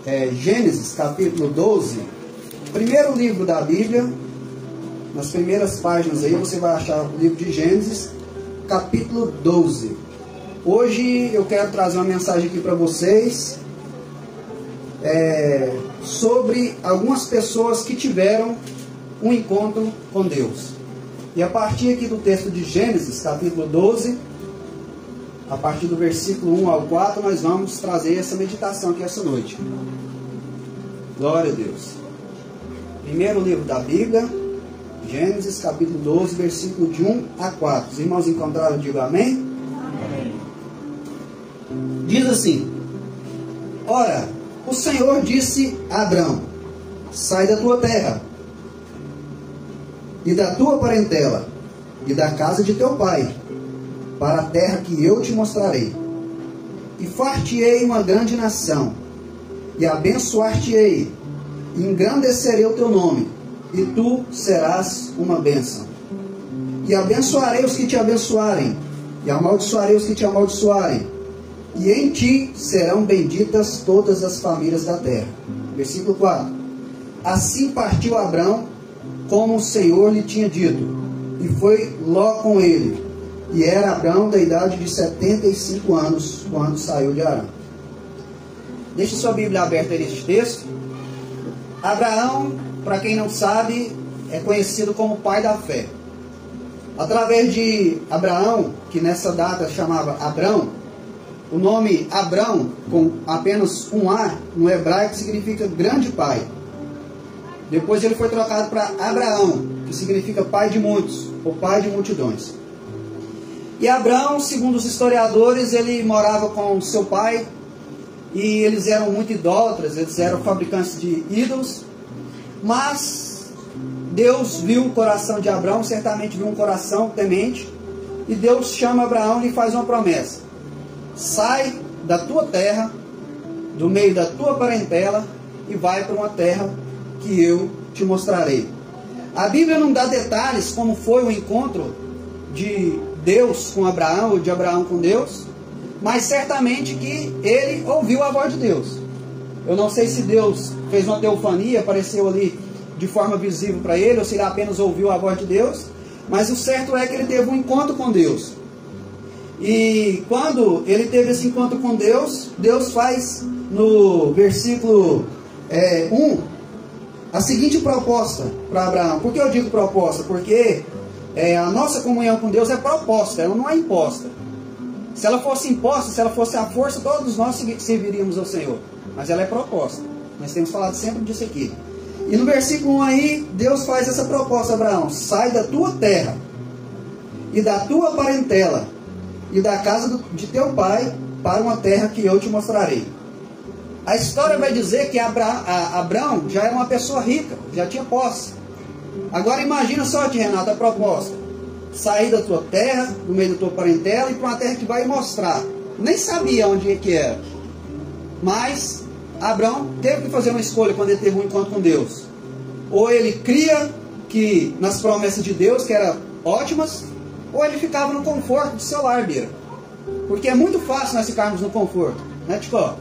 Gênesis, capítulo 12, primeiro livro da Bíblia. Nas primeiras páginas aí você vai achar o livro de Gênesis, capítulo 12. Hoje eu quero trazer uma mensagem aqui para vocês sobre algumas pessoas que tiveram um encontro com Deus. E a partir aqui do texto de Gênesis, capítulo 12, a partir do versículo 1 ao 4, nós vamos trazer essa meditação aqui essa noite. Glória a Deus. Primeiro livro da Bíblia, Gênesis, capítulo 12, versículo de 1 a 4. Os irmãos encontraram? Digo amém? Amém. Diz assim: Ora, o Senhor disse a Abrão: sai da tua terra, e da tua parentela, e da casa de teu pai, para a terra que eu te mostrarei. E far-te-ei uma grande nação, e abençoar-te-ei, e engrandecerei o teu nome, e tu serás uma bênção. E abençoarei os que te abençoarem, e amaldiçoarei os que te amaldiçoarem, e em ti serão benditas todas as famílias da terra. Versículo 4. Assim partiu Abrão, como o Senhor lhe tinha dito, e foi Ló com ele. E era Abrão da idade de 75 anos, quando saiu de Harã. Deixe sua Bíblia aberta neste texto. Abraão, para quem não sabe, é conhecido como pai da fé. Através de Abraão, que nessa data chamava Abrão, o nome Abrão, com apenas um A, no hebraico, significa grande pai. Depois ele foi trocado para Abraão, que significa pai de muitos, ou pai de multidões. E Abrão, segundo os historiadores, ele morava com seu pai, e eles eram muito idólatras, eles eram fabricantes de ídolos, mas Deus viu o coração de Abrão, certamente viu um coração temente, e Deus chama Abraão e lhe faz uma promessa: sai da tua terra, do meio da tua parentela, e vai para uma terra que eu te mostrarei. A Bíblia não dá detalhes como foi o encontro de Deus com Abraão, ou de Abraão com Deus, mas certamente que ele ouviu a voz de Deus. Eu não sei se Deus fez uma teofania, apareceu ali de forma visível para ele, ou se ele apenas ouviu a voz de Deus, mas o certo é que ele teve um encontro com Deus. E quando ele teve esse encontro com Deus, Deus faz no versículo 1 a seguinte proposta para Abraão. Por que eu digo proposta? Porque a nossa comunhão com Deus é proposta, ela não é imposta. Se ela fosse imposta, se ela fosse à força, todos nós serviríamos ao Senhor. Mas ela é proposta. Nós temos falado sempre disso aqui. E no versículo 1 aí, Deus faz essa proposta a Abraão: sai da tua terra, e da tua parentela, e da casa de teu pai, para uma terra que eu te mostrarei. A história vai dizer que Abraão já era uma pessoa rica, já tinha posse. Agora imagina só, Renato, a proposta: sair da tua terra, do meio da tua parentela, e para uma terra que vai mostrar. Nem sabia onde é que era. Mas Abraão teve que fazer uma escolha quando ele teve um encontro com Deus. Ou ele cria que nas promessas de Deus, que eram ótimas, ou ele ficava no conforto do seu lar, Bira. Porque é muito fácil nós ficarmos no conforto, né, Ticó?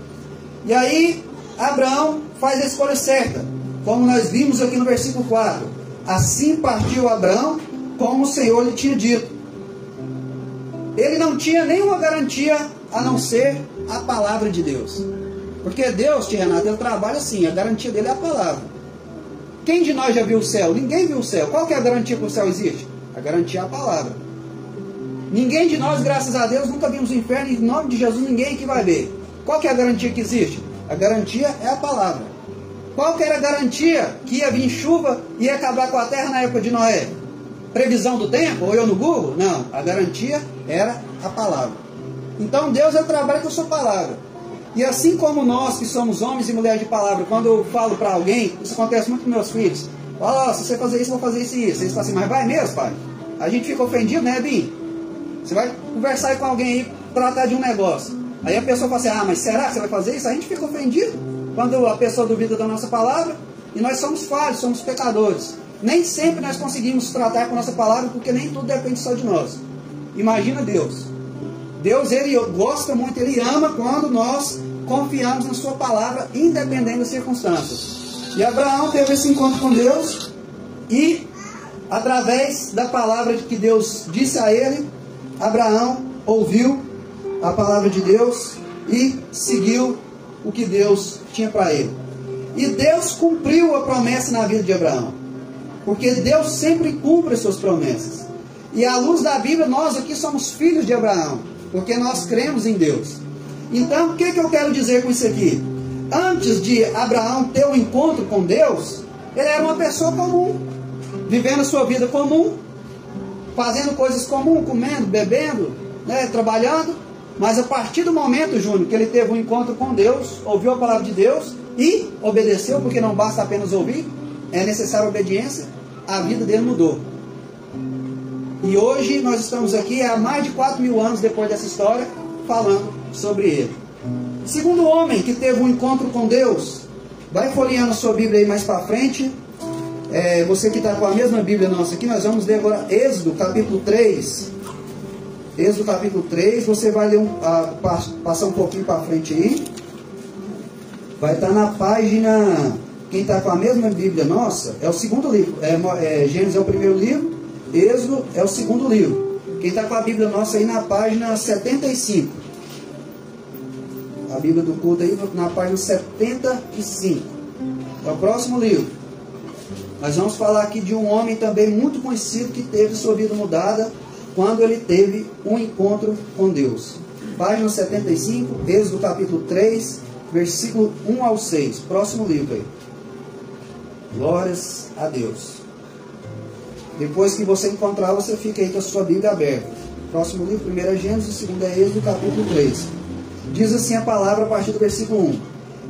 E aí Abraão faz a escolha certa, como nós vimos aqui no versículo 4. Assim partiu Abraão, como o Senhor lhe tinha dito. Ele não tinha nenhuma garantia a não ser a palavra de Deus. Porque Deus, Renato, ele trabalha assim, a garantia dele é a palavra. Quem de nós já viu o céu? Ninguém viu o céu. Qual que é a garantia que o céu existe? A garantia é a palavra. Ninguém de nós, graças a Deus, nunca vimos o inferno, e em nome de Jesus ninguém aqui vai ver. Qual que é a garantia que existe? A garantia é a palavra. Qual que era a garantia que ia vir chuva e ia acabar com a terra na época de Noé? Previsão do tempo? Ou eu no Google? Não, a garantia era a palavra. Então Deus trabalha com a sua palavra. E assim como nós que somos homens e mulheres de palavra, quando eu falo para alguém, isso acontece muito com meus filhos: ó, se você fazer isso, eu vou fazer isso e isso. Eles falam assim: mas vai mesmo, pai? A gente fica ofendido, né, Bim? Você vai conversar com alguém aí, tratar de um negócio. Aí a pessoa fala assim: ah, mas será que você vai fazer isso? A gente fica ofendido quando a pessoa duvida da nossa palavra. E nós somos falhos, somos pecadores. Nem sempre nós conseguimos tratar com a nossa palavra, porque nem tudo depende só de nós. Imagina Deus. Deus, ele gosta muito, ele ama quando nós confiamos na sua palavra, independente das circunstâncias. E Abraão teve esse encontro com Deus, e através da palavra que Deus disse a ele, Abraão ouviu a palavra de Deus e seguiu o que Deus tinha para ele. E Deus cumpriu a promessa na vida de Abraão, porque Deus sempre cumpre as suas promessas. E à luz da Bíblia, nós aqui somos filhos de Abraão, porque nós cremos em Deus. Então, o que eu quero dizer com isso aqui? Antes de Abraão ter um encontro com Deus, ele era uma pessoa comum, vivendo a sua vida comum, fazendo coisas comuns, comendo, bebendo, né, trabalhando. Mas a partir do momento, Júnior, que ele teve um encontro com Deus, ouviu a palavra de Deus e obedeceu, porque não basta apenas ouvir, é necessária obediência, a vida dele mudou. E hoje nós estamos aqui há mais de 4.000 anos depois dessa história, falando sobre ele. Segundo homem que teve um encontro com Deus, vai folheando a sua Bíblia aí mais para frente. Você que está com a mesma Bíblia nossa aqui, nós vamos ler agora Êxodo capítulo 3. Êxodo capítulo 3, você vai ler passar um pouquinho para frente aí. Vai estar na página, quem está com a mesma Bíblia nossa, é o segundo livro. Gênesis é o primeiro livro, Êxodo é o segundo livro. Quem está com a Bíblia nossa aí na página 75. A Bíblia do culto aí na página 75. É o próximo livro. Nós vamos falar aqui de um homem também muito conhecido que teve sua vida mudada quando ele teve um encontro com Deus. Página 75, Êxodo capítulo 3, versículo 1 ao 6. Próximo livro aí. Glórias a Deus. Depois que você encontrar, você fica aí com a sua Bíblia aberta. Próximo livro, primeiro é Gênesis, segundo é Êxodo capítulo 3. Diz assim a palavra a partir do versículo 1.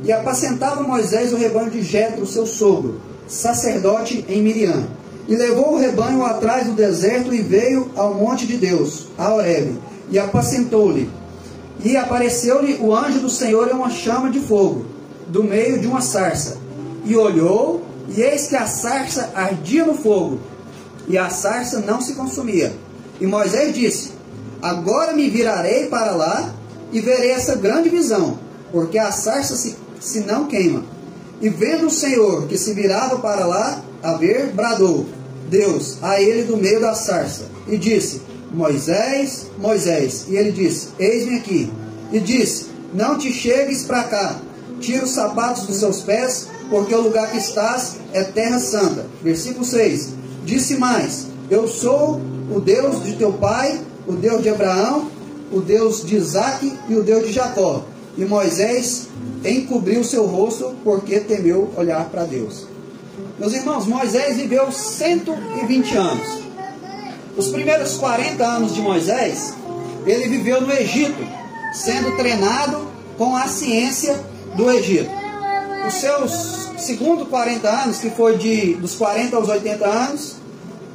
E apacentava Moisés o rebanho de Jetro, seu sogro, sacerdote em Midian. E levou o rebanho atrás do deserto e veio ao monte de Deus, a Horebe, e apacentou-lhe. E apareceu-lhe o anjo do Senhor em uma chama de fogo, do meio de uma sarça. E olhou, e eis que a sarça ardia no fogo, e a sarça não se consumia. E Moisés disse: agora me virarei para lá, e verei essa grande visão, porque a sarça se não queima. E vendo o Senhor que se virava para lá a ver, bradou Deus a ele do meio da sarça, e disse: Moisés, Moisés. E ele disse: eis-me aqui. E disse: não te chegues para cá, tira os sapatos dos seus pés, porque o lugar que estás é terra santa. Versículo 6. Disse mais: eu sou o Deus de teu pai, o Deus de Abraão, o Deus de Isaque e o Deus de Jacó. E Moisés encobriu seu rosto, porque temeu olhar para Deus. Meus irmãos, Moisés viveu 120 anos. Os primeiros 40 anos de Moisés, ele viveu no Egito, sendo treinado com a ciência do Egito. Os seus segundo 40 anos, que foi dos 40 aos 80 anos,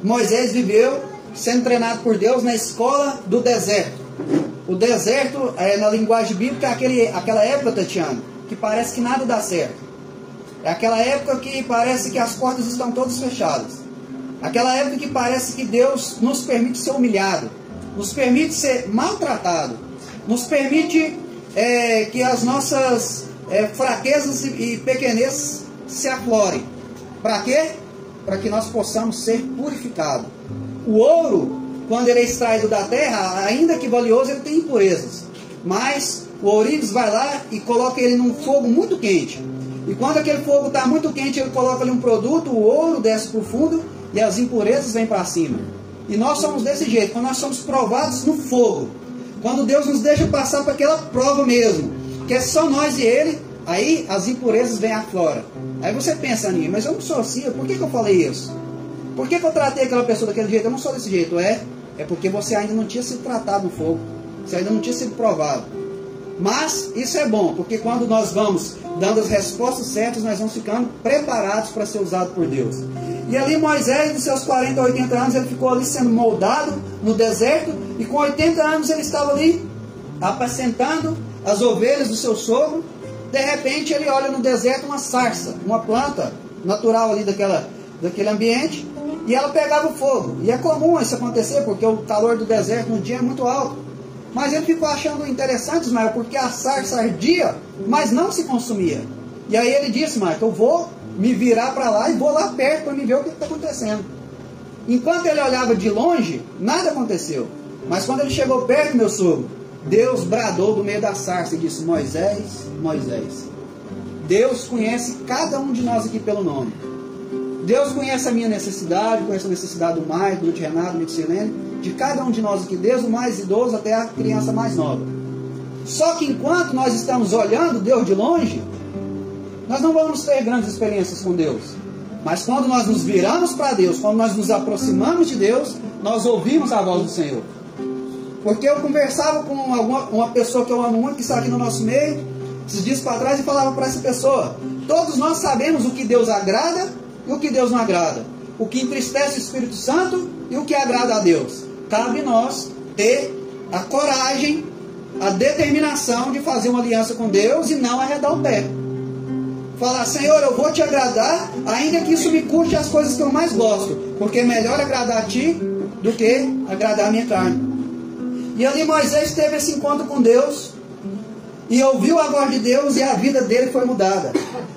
Moisés viveu sendo treinado por Deus na escola do deserto. O deserto, na linguagem bíblica, é aquela época, Tatiana, que parece que nada dá certo. É aquela época que parece que as portas estão todas fechadas. Aquela época que parece que Deus nos permite ser humilhado, nos permite ser maltratado, nos permite que as nossas fraquezas e pequenezes se aflorem. Para quê? Para que nós possamos ser purificados. O ouro, quando ele é extraído da terra, ainda que valioso, ele tem impurezas. Mas o ourives vai lá e coloca ele num fogo muito quente. E quando aquele fogo está muito quente, ele coloca ali um produto, o ouro desce para o fundo e as impurezas vêm para cima. E nós somos desse jeito, quando nós somos provados no fogo. Quando Deus nos deixa passar por aquela prova mesmo, que é só nós e Ele, aí as impurezas vêm à flora. Aí você pensa, mas eu não sou assim, por que eu falei isso? Por que eu tratei aquela pessoa daquele jeito? Eu não sou desse jeito. É porque você ainda não tinha sido tratado no fogo. Você ainda não tinha sido provado. Mas isso é bom, porque quando nós vamos dando as respostas certas, nós vamos ficando preparados para ser usados por Deus. E ali Moisés, dos seus 40 a 80 anos, ele ficou ali sendo moldado no deserto, e com 80 anos ele estava ali apacentando as ovelhas do seu sogro. De repente ele olha no deserto uma sarça, uma planta natural ali daquele ambiente, e ela pegava fogo. E é comum isso acontecer, porque o calor do deserto no dia é muito alto. Mas ele ficou achando interessante, Ismael, porque a sarça ardia, mas não se consumia. E aí ele disse, Marco, eu vou me virar para lá e vou lá perto para me ver o que está acontecendo. Enquanto ele olhava de longe, nada aconteceu. Mas quando ele chegou perto, meu sogro, Deus bradou do meio da sarça e disse, Moisés, Moisés, Deus conhece cada um de nós aqui pelo nome. Deus conhece a minha necessidade, conhece a necessidade do Maicon, do Renato, do Silene, de cada um de nós aqui, desde o mais idoso até a criança mais nova. Só que enquanto nós estamos olhando Deus de longe, nós não vamos ter grandes experiências com Deus. Mas quando nós nos viramos para Deus, quando nós nos aproximamos de Deus, nós ouvimos a voz do Senhor. Porque eu conversava com uma pessoa que eu amo muito, que está aqui no nosso meio, esses dias para trás, e falava para essa pessoa, todos nós sabemos o que Deus agrada e o que Deus não agrada, o que entristece o Espírito Santo e o que agrada a Deus. Cabe nós ter a coragem, a determinação de fazer uma aliança com Deus e não arredar o pé. Falar, Senhor, eu vou te agradar, ainda que isso me custe as coisas que eu mais gosto, porque é melhor agradar a ti do que agradar a minha carne. E ali Moisés teve esse encontro com Deus e ouviu a voz de Deus e a vida dele foi mudada.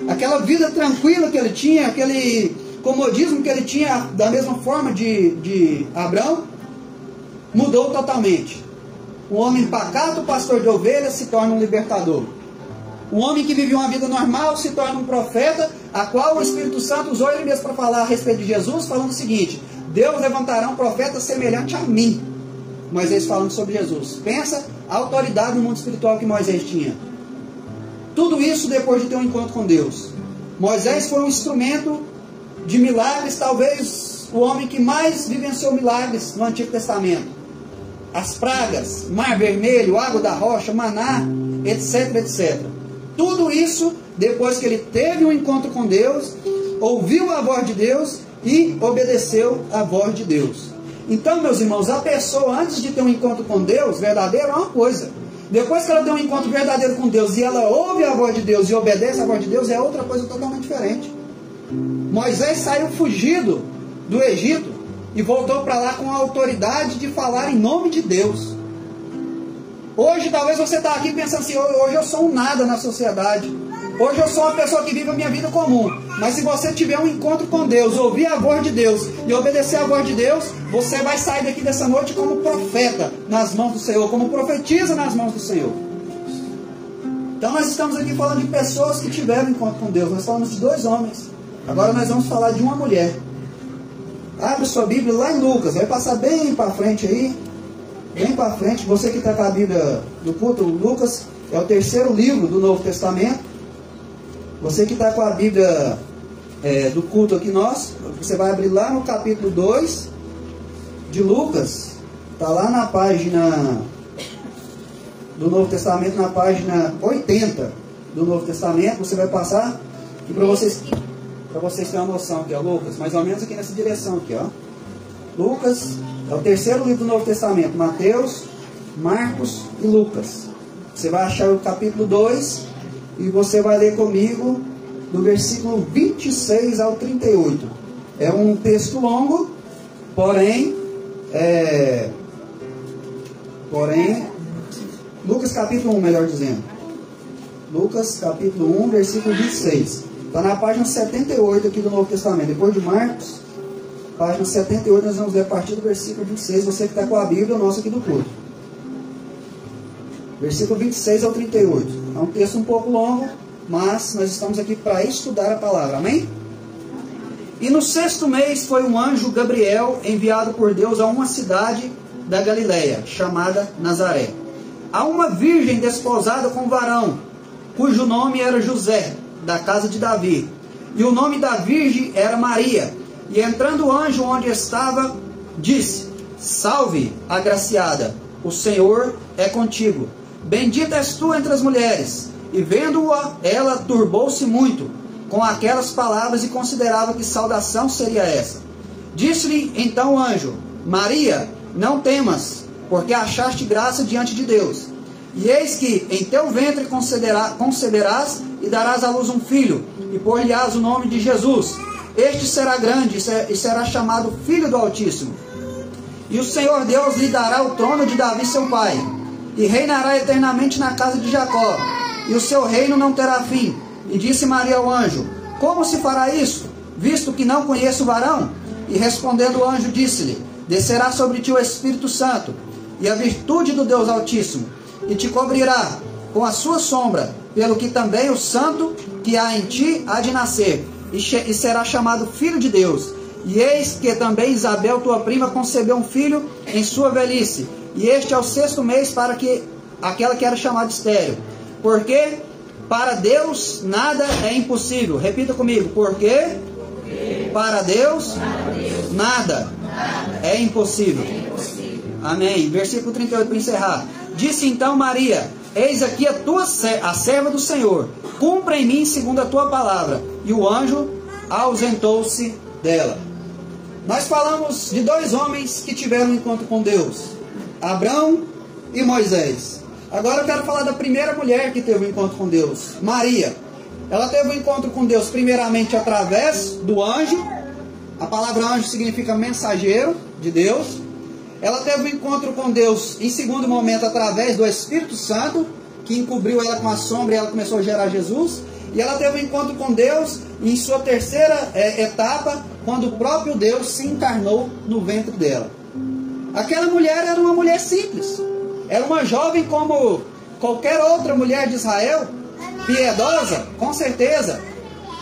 Aquela vida tranquila que ele tinha, aquele comodismo que ele tinha da mesma forma de Abraão, mudou totalmente. Um homem pacato, pastor de ovelhas, se torna um libertador. Um homem que vivia uma vida normal se torna um profeta, a qual o Espírito Santo usou ele mesmo para falar a respeito de Jesus, falando o seguinte, Deus levantará um profeta semelhante a mim. Moisés falando sobre Jesus. Pensa a autoridade no mundo espiritual que Moisés tinha. Tudo isso depois de ter um encontro com Deus. Moisés foi um instrumento de milagres, talvez o homem que mais vivenciou milagres no Antigo Testamento. As pragas, mar vermelho, água da rocha, maná, etc, etc. Tudo isso depois que ele teve um encontro com Deus, ouviu a voz de Deus e obedeceu a voz de Deus. Então, meus irmãos, a pessoa antes de ter um encontro com Deus verdadeiro é uma coisa. Depois que ela tem um encontro verdadeiro com Deus e ela ouve a voz de Deus e obedece a voz de Deus, é outra coisa totalmente diferente. Moisés saiu fugido do Egito e voltou para lá com a autoridade de falar em nome de Deus. Hoje talvez você está aqui pensando assim, hoje eu sou um nada na sociedade. Hoje eu sou uma pessoa que vive a minha vida comum. Mas se você tiver um encontro com Deus, ouvir a voz de Deus e obedecer a voz de Deus, você vai sair daqui dessa noite como profeta nas mãos do Senhor, como profetiza nas mãos do Senhor. Então nós estamos aqui falando de pessoas que tiveram um encontro com Deus. Nós falamos de 2 homens. Agora nós vamos falar de uma mulher. Abre sua Bíblia lá em Lucas. Vai passar bem para frente aí. Bem para frente. Você que está com a Bíblia do culto, Lucas é o 3º livro do Novo Testamento. Você que está com a Bíblia do culto aqui você vai abrir lá no capítulo 2 de Lucas. Está lá na página do Novo Testamento, na página 80 do Novo Testamento. Você vai passar e para vocês terem uma noção aqui, ó, Lucas, mais ou menos aqui nessa direção aqui, ó. Lucas é o 3º livro do Novo Testamento, Mateus, Marcos e Lucas. Você vai achar o capítulo 2 e você vai ler comigo do versículo 26 ao 38. É um texto longo, porém, Lucas capítulo 1, melhor dizendo. Lucas capítulo 1, versículo 26. Está na página 78 aqui do Novo Testamento. Depois de Marcos, página 78, nós vamos ler a partir do versículo 26. Você que está com a Bíblia, o nosso aqui do culto. Versículo 26 ao 38. É um texto um pouco longo, mas nós estamos aqui para estudar a palavra. Amém? E no 6º mês foi um anjo Gabriel enviado por Deus a uma cidade da Galileia, chamada Nazaré, a uma virgem desposada com um varão, cujo nome era José, da casa de Davi. E o nome da virgem era Maria. E entrando o anjo onde estava, disse: Salve, agraciada, o Senhor é contigo. Bendita és tu entre as mulheres. E vendo-a, ela turbou-se muito com aquelas palavras e considerava que saudação seria essa. Disse-lhe então o anjo: Maria, não temas, porque achaste graça diante de Deus. E eis que em teu ventre conceberás e darás à luz um filho, e por-lhe-ás o nome de Jesus. Este será grande e será chamado Filho do Altíssimo. E o Senhor Deus lhe dará o trono de Davi seu pai. e reinará eternamente na casa de Jacó, e o seu reino não terá fim. E disse Maria ao anjo: como se fará isso, visto que não conheço o varão? E respondendo o anjo, disse-lhe: descerá sobre ti o Espírito Santo, e a virtude do Deus Altíssimo, e te cobrirá com a sua sombra, pelo que também o santo que há em ti há de nascer, e será chamado Filho de Deus. E eis que também Isabel, tua prima, concebeu um filho em sua velhice, e este é o 6º mês para que aquela que era chamada estéril. Porque para Deus nada é impossível. Repita comigo: porque para Deus nada é impossível. Amém. Versículo 38 para encerrar. Disse então Maria: eis aqui a serva do Senhor, cumpra em mim segundo a tua palavra. E o anjo ausentou-se dela. Nós falamos de 2 homens que tiveram um encontro com Deus: Abrão e Moisés. Agora eu quero falar da primeira mulher que teve um encontro com Deus, Maria. Ela teve um encontro com Deus primeiramente através do anjo. A palavra anjo significa mensageiro de Deus. Ela teve um encontro com Deus em segundo momento através do Espírito Santo, que encobriu ela com a sombra e ela começou a gerar Jesus. E ela teve um encontro com Deus em sua terceira etapa, quando o próprio Deus se encarnou no ventre dela. Aquela mulher era uma mulher simples. Era uma jovem como qualquer outra mulher de Israel, piedosa, com certeza.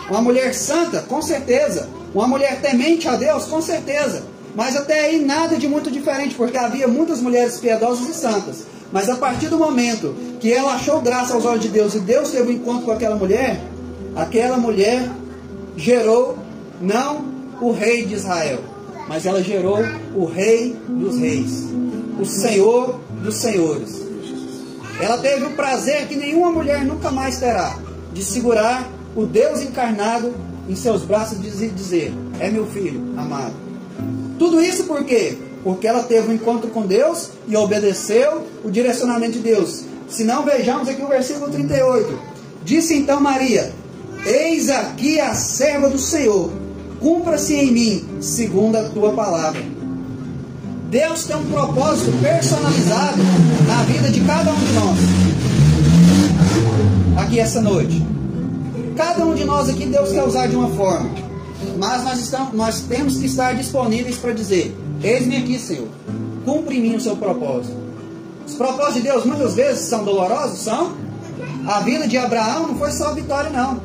Uma mulher santa, com certeza. Uma mulher temente a Deus, com certeza. Mas até aí nada de muito diferente, porque havia muitas mulheres piedosas e santas. Mas a partir do momento que ela achou graça aos olhos de Deus e Deus teve um encontro com aquela mulher gerou não o rei de Israel, mas ela gerou o rei dos reis, o Senhor dos senhores. Ela teve o prazer que nenhuma mulher nunca mais terá, de segurar o Deus encarnado em seus braços e dizer: é meu filho amado. Tudo isso por quê? Porque ela teve um encontro com Deus e obedeceu o direcionamento de Deus. Se não, vejamos aqui o versículo 38. Disse então Maria: eis aqui a serva do Senhor, cumpra-se em mim segundo a tua palavra. Deus tem um propósito personalizado na vida de cada um de nós. Aqui essa noite. Cada um de nós aqui Deus quer usar de uma forma. Mas nós temos que estar disponíveis para dizer: eis-me aqui, Senhor, cumpre em mim o seu propósito. Os propósitos de Deus muitas vezes são dolorosos, são. A vida de Abraão não foi só vitória, não.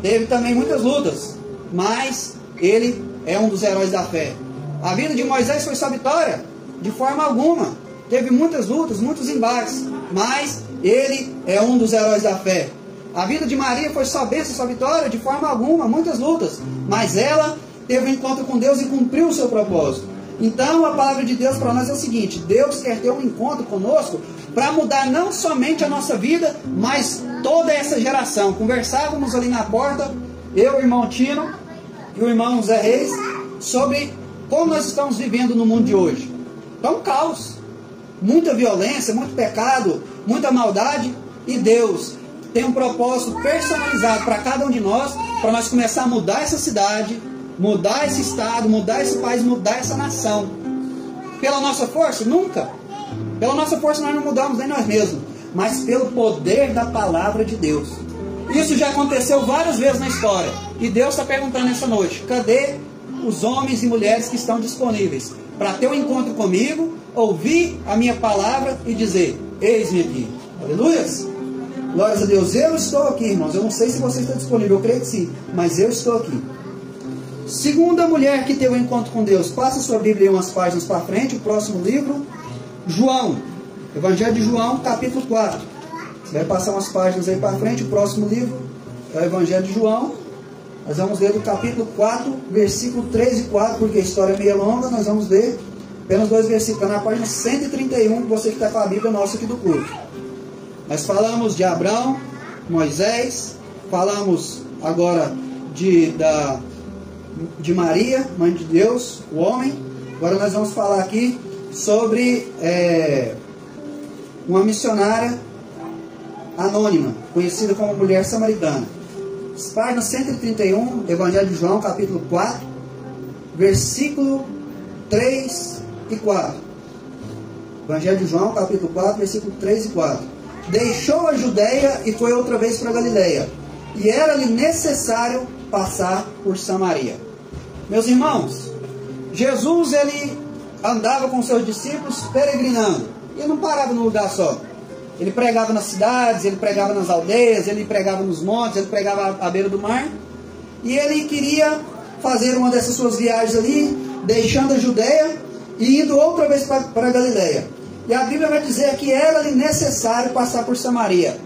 Teve também muitas lutas, mas ele é um dos heróis da fé. A vida de Moisés foi só vitória? De forma alguma. Teve muitas lutas, muitos embates, mas ele é um dos heróis da fé. A vida de Maria foi só bênção, só vitória? De forma alguma, muitas lutas. Mas ela teve um encontro com Deus e cumpriu o seu propósito. Então a palavra de Deus para nós é o seguinte: Deus quer ter um encontro conosco para mudar não somente a nossa vida, mas toda essa geração. Conversávamos ali na porta, eu, o irmão Tino e o irmão Zé Reis, sobre como nós estamos vivendo no mundo de hoje. É um caos. Muita violência, muito pecado, muita maldade. E Deus tem um propósito personalizado para cada um de nós, para nós começar a mudar essa cidade, mudar esse estado, mudar esse país, mudar essa nação. Pela nossa força? Nunca. Pela nossa força nós não mudamos nem nós mesmos, mas pelo poder da palavra de Deus. Isso já aconteceu várias vezes na história. E Deus está perguntando essa noite: cadê os homens e mulheres que estão disponíveis para ter um encontro comigo, ouvir a minha palavra e dizer: eis-me aqui. Aleluias! Glórias a Deus. Eu estou aqui, irmãos. Eu não sei se você está disponível, eu creio que sim, mas eu estou aqui. Segunda mulher que teve um encontro com Deus. Passa sua Bíblia umas páginas para frente. O próximo livro, João. Evangelho de João, capítulo 4. Você vai passar umas páginas aí para frente. O próximo livro é o Evangelho de João. Nós vamos ler do capítulo 4, versículo 3 e 4, porque a história é meio longa. Nós vamos ler apenas 2 versículos. Na página 131, você que está com a Bíblia nossa aqui do culto. Nós falamos de Abrão, Moisés, falamos agora de Maria, mãe de Deus, o homem. Agora nós vamos falar aqui sobre uma missionária anônima, conhecida como mulher samaritana. Página 131, Evangelho de João, capítulo 4, versículo 3 e 4. Evangelho de João, capítulo 4, versículo 3 e 4. Deixou a Judeia e foi outra vez para Galileia, e era-lhe necessário passar por Samaria. Meus irmãos, Jesus, ele andava com seus discípulos peregrinando. Ele não parava num lugar só. Ele pregava nas cidades, ele pregava nas aldeias, ele pregava nos montes, ele pregava à beira do mar. E ele queria fazer uma dessas suas viagens ali, deixando a Judeia e indo outra vez para Galileia. E a Bíblia vai dizer que era-lhe necessário passar por Samaria.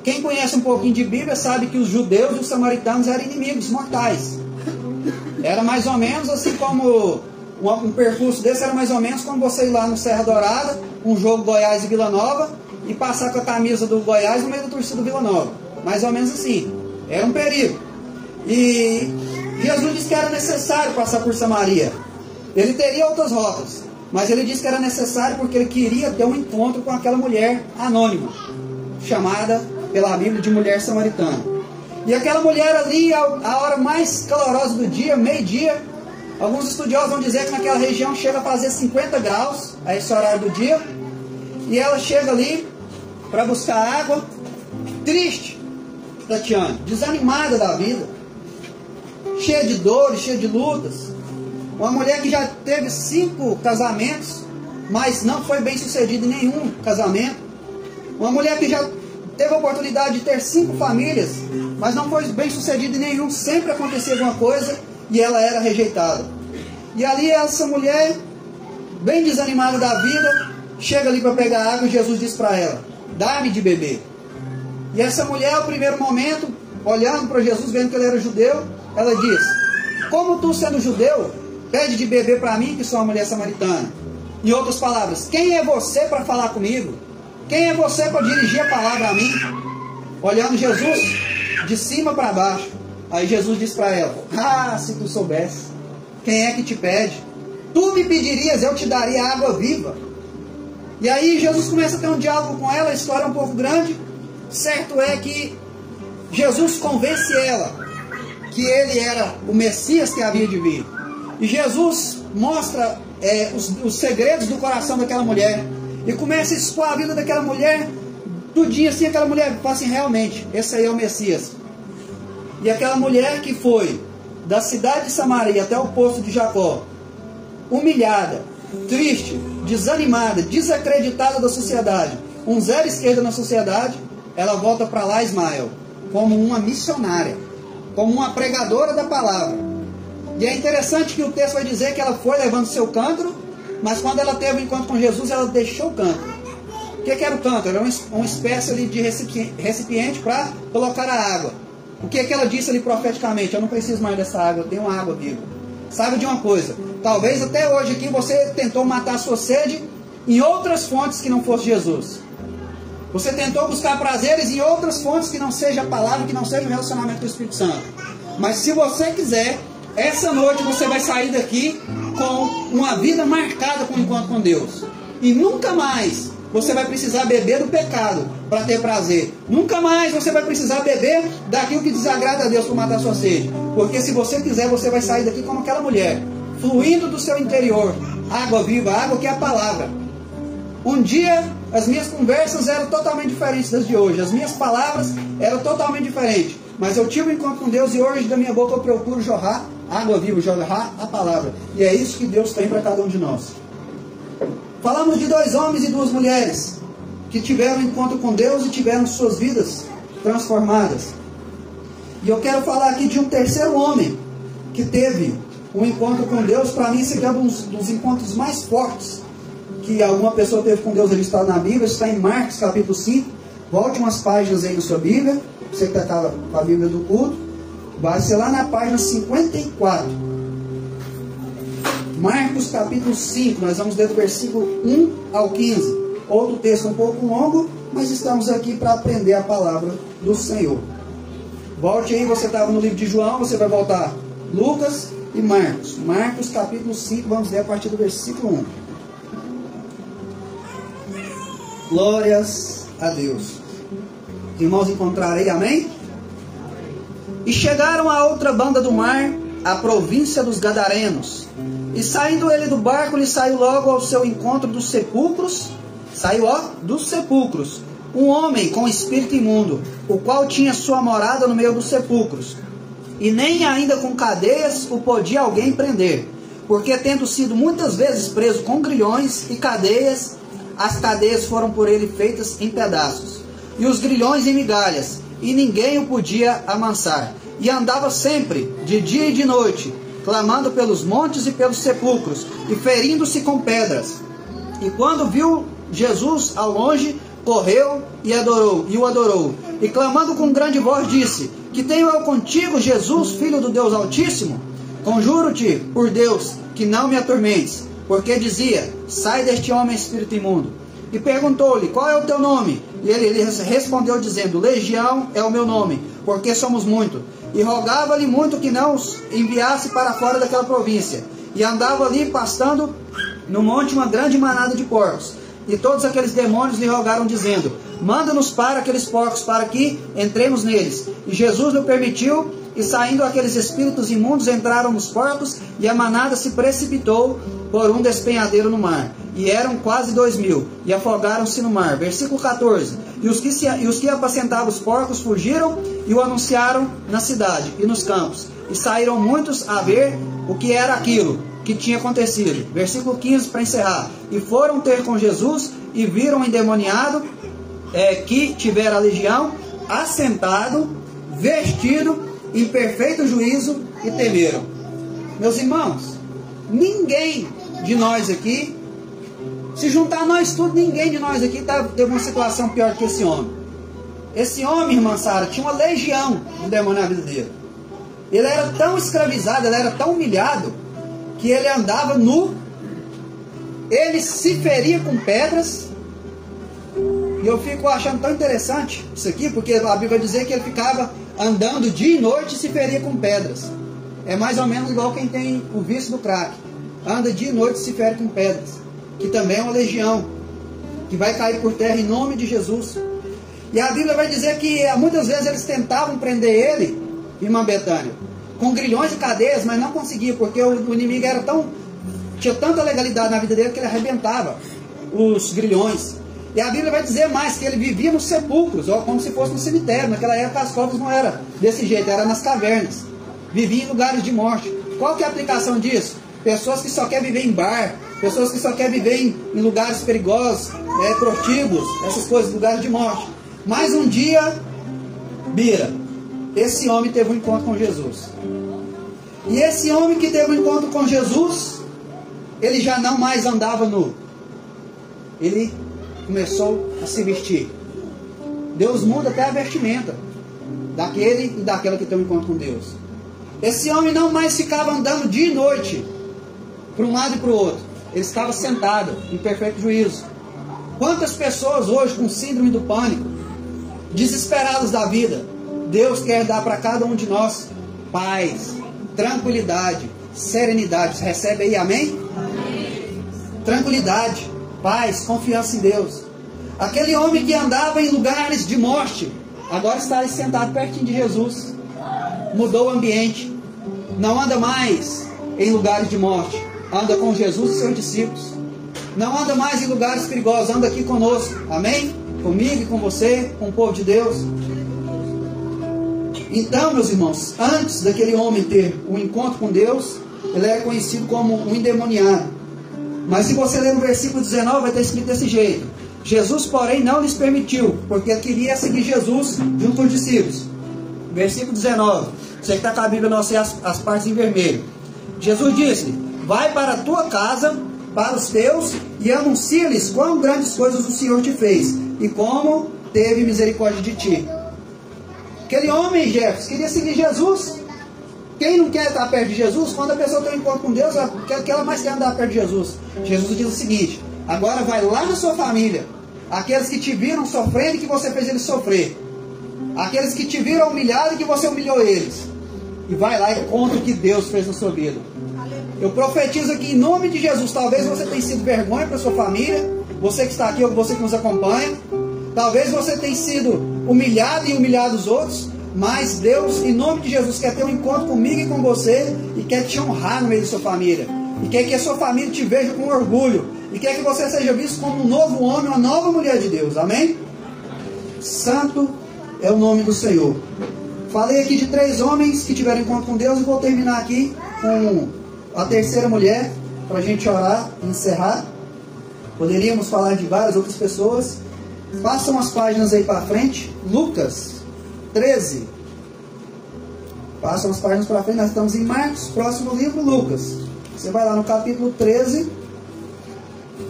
Quem conhece um pouquinho de Bíblia sabe que os judeus e os samaritanos eram inimigos mortais. Era mais ou menos assim como um percurso desse, era mais ou menos como você ir lá no Serra Dourada, um jogo Goiás e Vila Nova, e passar com a camisa do Goiás no meio da torcida do Vila Nova. Mais ou menos assim. Era um perigo. E Jesus disse que era necessário passar por Samaria. Ele teria outras rotas, mas ele disse que era necessário porque ele queria ter um encontro com aquela mulher anônima, chamada pela Bíblia de mulher samaritana. E aquela mulher ali, a hora mais calorosa do dia, meio-dia, alguns estudiosos vão dizer que naquela região chega a fazer 50 graus, a esse horário do dia, e ela chega ali para buscar água, triste, Tatiana, desanimada da vida, cheia de dores, cheia de lutas. Uma mulher que já teve 5 casamentos, mas não foi bem sucedida em nenhum casamento. Uma mulher que já teve a oportunidade de ter 5 famílias, mas não foi bem sucedida em nenhum. Sempre acontecia alguma coisa e ela era rejeitada. E ali essa mulher, bem desanimada da vida, chega ali para pegar água e Jesus diz para ela: dá-me de beber. E essa mulher, no primeiro momento, olhando para Jesus, vendo que ele era judeu, ela diz: como tu sendo judeu, pede de beber para mim, que sou uma mulher samaritana? Em outras palavras, quem é você para falar comigo? Quem é você para dirigir a palavra a mim? Olhando Jesus de cima para baixo. Aí Jesus diz para ela: ah, se tu soubesse, quem é que te pede? Tu me pedirias, eu te daria água viva. E aí Jesus começa a ter um diálogo com ela, a história é um pouco grande. Certo é que Jesus convence ela que ele era o Messias que havia de vir. E Jesus mostra os segredos do coração daquela mulher. E começa a expor a vida daquela mulher. Tudinho assim, aquela mulher fala assim: realmente, esse aí é o Messias. E aquela mulher que foi da cidade de Samaria até o poço de Jacó, humilhada, triste, desanimada, desacreditada da sociedade, um zero esquerda na sociedade, ela volta para lá, Ismael, como uma missionária, como uma pregadora da palavra. E é interessante que o texto vai dizer que ela foi levando seu cântaro, mas quando ela teve um encontro com Jesus, ela deixou o cântaro. O que era o cântaro? Era uma espécie ali de recipiente para colocar a água. O que ela disse ali profeticamente? Eu não preciso mais dessa água, eu tenho uma água viva. Sabe de uma coisa? Talvez até hoje aqui você tentou matar a sua sede em outras fontes que não fosse Jesus. Você tentou buscar prazeres em outras fontes que não seja a palavra, que não seja o relacionamento com o Espírito Santo. Mas se você quiser, essa noite você vai sair daqui com uma vida marcada com o encontro com Deus. E nunca mais você vai precisar beber do pecado para ter prazer. Nunca mais você vai precisar beber daquilo que desagrada a Deus para matar a sua sede. Porque se você quiser, você vai sair daqui como aquela mulher, fluindo do seu interior, água viva, água que é a palavra. Um dia as minhas conversas eram totalmente diferentes das de hoje. As minhas palavras eram totalmente diferentes. Mas eu tive um encontro com Deus e hoje da minha boca eu procuro jorrar água viva, jorrar a palavra. E é isso que Deus tem para cada um de nós. Falamos de 2 homens e 2 mulheres que tiveram um encontro com Deus e tiveram suas vidas transformadas. E eu quero falar aqui de um terceiro homem que teve um encontro com Deus. Para mim, esse aqui é um dos encontros mais fortes que alguma pessoa teve com Deus. Ele está na Bíblia, está em Marcos capítulo 5. Volte umas páginas aí na sua Bíblia. Você que está com a Bíblia do culto, vai ser lá na página 54. Marcos capítulo 5, nós vamos ler do versículo 1 ao 15. Outro texto um pouco longo, mas estamos aqui para aprender a palavra do Senhor. Volte aí, você estava no livro de João, você vai voltar Lucas e Marcos. Marcos capítulo 5, vamos ler a partir do versículo 1. Glórias a Deus. Irmãos, encontraram aí, amém? E chegaram à outra banda do mar, a província dos Gadarenos. E saindo ele do barco, ele saiu logo ao seu encontro dos sepulcros. Saiu dos sepulcros um homem com espírito imundo, o qual tinha sua morada no meio dos sepulcros. E nem ainda com cadeias o podia alguém prender, porque tendo sido muitas vezes preso com grilhões e cadeias, as cadeias foram por ele feitas em pedaços, e os grilhões em migalhas, e ninguém o podia amansar. E andava sempre, de dia e de noite, clamando pelos montes e pelos sepulcros, e ferindo-se com pedras. E quando viu Jesus ao longe, correu e o adorou. E clamando com grande voz, disse: Que tenho eu contigo, Jesus, Filho do Deus Altíssimo? Conjuro-te, por Deus, que não me atormentes. Porque dizia: Sai deste homem, espírito imundo. E perguntou-lhe: Qual é o teu nome? E ele respondeu dizendo: Legião é o meu nome, porque somos muito. E rogava-lhe muito que não os enviasse para fora daquela província. E andava ali pastando no monte uma grande manada de porcos. E todos aqueles demônios lhe rogaram, dizendo: Manda-nos para aqueles porcos, para que entremos neles. E Jesus lhe permitiu, e saindo aqueles espíritos imundos, entraram nos porcos, e a manada se precipitou por um despenhadeiro no mar. E eram quase 2.000, e afogaram-se no mar. Versículo 14. E os que apacentavam os porcos fugiram, e o anunciaram na cidade e nos campos. E saíram muitos a ver o que era aquilo que tinha acontecido. Versículo 15 para encerrar. E foram ter com Jesus, e viram o endemoniado que tivera a legião, assentado, vestido, em perfeito juízo, e temeram. Meus irmãos, ninguém de nós aqui, se juntar nós tudo, ninguém de nós aqui teve uma situação pior que esse homem. Esse homem, irmã Sara, tinha uma legião de demônio na vida dele. Ele era tão escravizado, ele era tão humilhado, que ele andava nu, ele se feria com pedras. E eu fico achando tão interessante isso aqui, porque a Bíblia vai dizer que ele ficava andando dia e noite e se feria com pedras. É mais ou menos igual quem tem o vício do crack, anda dia e noite e se fere com pedras, que também é uma legião, que vai cair por terra em nome de Jesus. E a Bíblia vai dizer que muitas vezes eles tentavam prender ele, irmã Betânia, com grilhões e cadeias, mas não conseguia, porque o inimigo tinha tanta legalidade na vida dele que ele arrebentava os grilhões. E a Bíblia vai dizer mais, que ele vivia nos sepulcros, como se fosse no cemitério. Naquela época as covas não eram desse jeito, era nas cavernas. Vivia em lugares de morte. Qual que é a aplicação disso? Pessoas que só querem viver em bar, pessoas que só querem viver em lugares perigosos, prostíbulos, essas coisas, lugares de morte. Mas um dia, Bira, esse homem teve um encontro com Jesus. E esse homem que teve um encontro com Jesus, ele já não mais andava nu. Ele começou a se vestir. Deus muda até a vestimenta daquele e daquela que tem um encontro com Deus. Esse homem não mais ficava andando dia e noite para um lado e para o outro. Ele estava sentado em perfeito juízo. Quantas pessoas hoje com síndrome do pânico, desesperados da vida, Deus quer dar para cada um de nós paz, tranquilidade, serenidade. Você recebe aí, amém? Amém. Tranquilidade, paz, confiança em Deus. Aquele homem que andava em lugares de morte, agora está ali sentado pertinho de Jesus. Mudou o ambiente. Não anda mais em lugares de morte. Anda com Jesus e seus discípulos. Não anda mais em lugares perigosos. Anda aqui conosco. Amém? Comigo e com você, com o povo de Deus. Então, meus irmãos, antes daquele homem ter um encontro com Deus, ele era conhecido como um endemoniado. Mas se você ler no versículo 19, vai estar escrito desse jeito: Jesus, porém, não lhes permitiu, porque ele queria seguir Jesus junto com os discípulos. Versículo 19. Você que está com a Bíblia, não sei as partes em vermelho. Jesus disse: Vai para a tua casa, para os teus, e anuncia-lhes quão grandes coisas o Senhor te fez, e como teve misericórdia de ti. Aquele homem, Jefferson, queria seguir Jesus. Quem não quer estar perto de Jesus? Quando a pessoa tem um encontro com Deus, que ela mais quer andar perto de Jesus. Jesus diz o seguinte: agora vai lá na sua família, aqueles que te viram sofrendo e que você fez eles sofrer, aqueles que te viram humilhado e que você humilhou eles, e vai lá e conta o que Deus fez na sua vida. Eu profetizo aqui em nome de Jesus. Talvez você tenha sido vergonha para sua família, você que está aqui ou você que nos acompanha. Talvez você tenha sido humilhado e humilhado os outros. Mas Deus, em nome de Jesus, quer ter um encontro comigo e com você, e quer te honrar no meio da sua família, e quer que a sua família te veja com orgulho, e quer que você seja visto como um novo homem, uma nova mulher de Deus. Amém? Santo é o nome do Senhor. Falei aqui de 3 homens que tiveram encontro com Deus, e vou terminar aqui com a terceira mulher, para a gente orar e encerrar. Poderíamos falar de várias outras pessoas. Passam as páginas aí para frente. Lucas 13. Passam as páginas para frente. Nós estamos em Marcos, próximo livro, Lucas. Você vai lá no capítulo 13.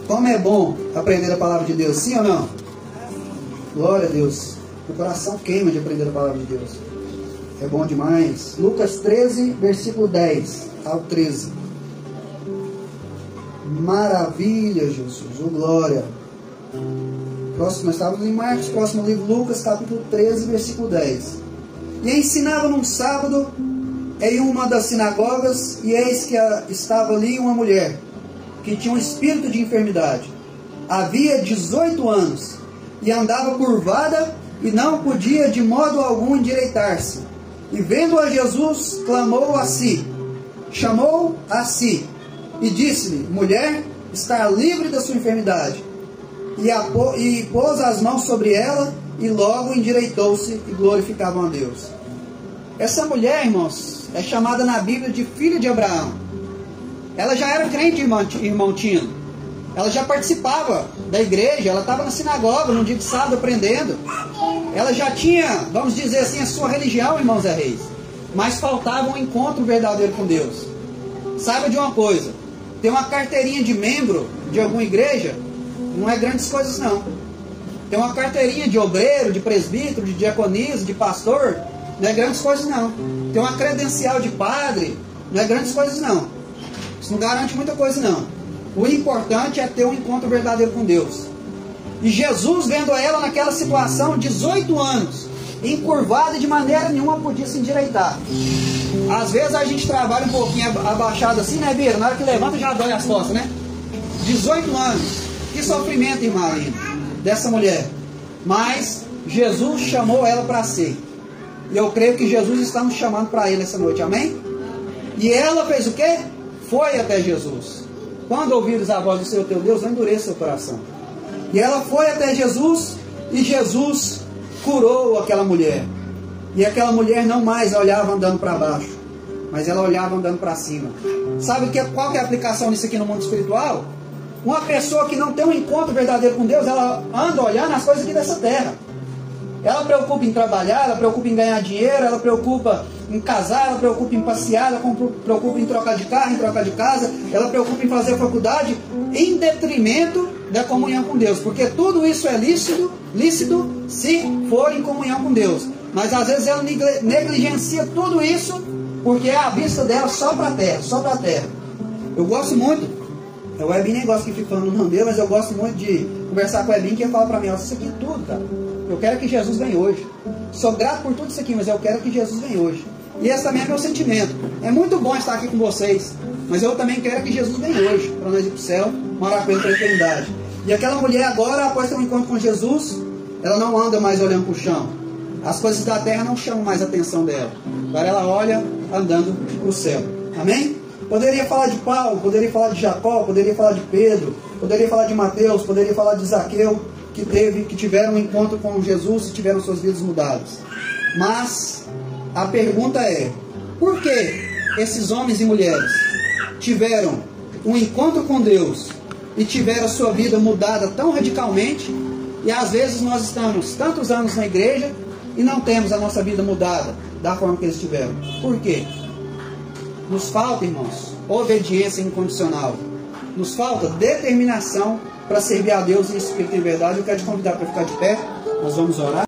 Como é bom aprender a palavra de Deus, sim ou não? Glória a Deus. O coração queima de aprender a palavra de Deus. É bom demais. Lucas 13, versículo 10 ao 13. Maravilha, Jesus. Oh, glória. Próximo, nós estávamos em Marcos, próximo livro, Lucas, capítulo 13, versículo 10. E ensinava num sábado em uma das sinagogas, e eis que estava ali uma mulher que tinha um espírito de enfermidade. Havia 18 anos, e andava curvada, e não podia de modo algum endireitar-se. E vendo a Jesus, clamou a si, chamou a si, e disse-lhe: mulher, está livre da sua enfermidade. E pôs as mãos sobre ela, e logo endireitou-se, e glorificavam a Deus. Essa mulher, irmãos, é chamada na Bíblia de filha de Abraão. Ela já era crente, irmão Tino. Ela já participava da igreja, ela estava na sinagoga no dia de sábado aprendendo. Ela já tinha, vamos dizer assim, a sua religião, irmãos e reis. Mas faltava um encontro verdadeiro com Deus. Saiba de uma coisa: ter uma carteirinha de membro de alguma igreja não é grandes coisas não. Ter uma carteirinha de obreiro, de presbítero, de diaconisa, de pastor, não é grandes coisas não. Ter uma credencial de padre não é grandes coisas não. Isso não garante muita coisa não. O importante é ter um encontro verdadeiro com Deus. E Jesus, vendo ela naquela situação, 18 anos, encurvada, de maneira nenhuma podia se endireitar. Às vezes a gente trabalha um pouquinho abaixado assim, né, Bira? Na hora que levanta já dói as costas, né? 18 anos. Que sofrimento, irmã, dessa mulher. Mas Jesus chamou ela para si. E eu creio que Jesus está nos chamando para ele essa noite, amém? E ela fez o quê? Foi até Jesus. Quando ouvires a voz do Senhor teu Deus, não endureça seu coração. E ela foi até Jesus, e Jesus curou aquela mulher. E aquela mulher não mais olhava andando para baixo, mas ela olhava andando para cima. Sabe qual que é a aplicação disso aqui no mundo espiritual? Uma pessoa que não tem um encontro verdadeiro com Deus, ela anda olhando as coisas aqui dessa terra. Ela preocupa em trabalhar, ela preocupa em ganhar dinheiro, ela preocupa em casar, ela preocupa em passear, ela preocupa em trocar de carro, em trocar de casa, ela preocupa em fazer faculdade, em detrimento da comunhão com Deus. Porque tudo isso é lícito se for em comunhão com Deus. Mas às vezes ela negligencia tudo isso porque é a vista dela só para a terra, só para a terra. Eu gosto muito, o Ebin nem gosta que fique falando o nome dele, mas eu gosto muito de conversar com o Ebin, que ele fala para mim: ó, isso aqui é tudo, cara. Eu quero que Jesus venha hoje. Sou grato por tudo isso aqui, mas eu quero que Jesus venha hoje. E esse também é meu sentimento. É muito bom estar aqui com vocês, mas eu também quero que Jesus venha hoje, para nós ir para o céu, morar com ele para a eternidade. E aquela mulher agora, após ter um encontro com Jesus, ela não anda mais olhando para o chão. As coisas da terra não chamam mais a atenção dela. Agora ela olha andando para o céu. Amém? Poderia falar de Paulo, poderia falar de Jacó, poderia falar de Pedro, poderia falar de Mateus, poderia falar de Zaqueu, que tiveram um encontro com Jesus e tiveram suas vidas mudadas. Mas a pergunta é: por que esses homens e mulheres tiveram um encontro com Deus e tiveram a sua vida mudada tão radicalmente, e às vezes nós estamos tantos anos na igreja e não temos a nossa vida mudada da forma que eles tiveram? Por quê? Nos falta, irmãos, obediência incondicional. Nos falta determinação para servir a Deus em espírito e em verdade. Eu quero te convidar para ficar de pé. Nós vamos orar.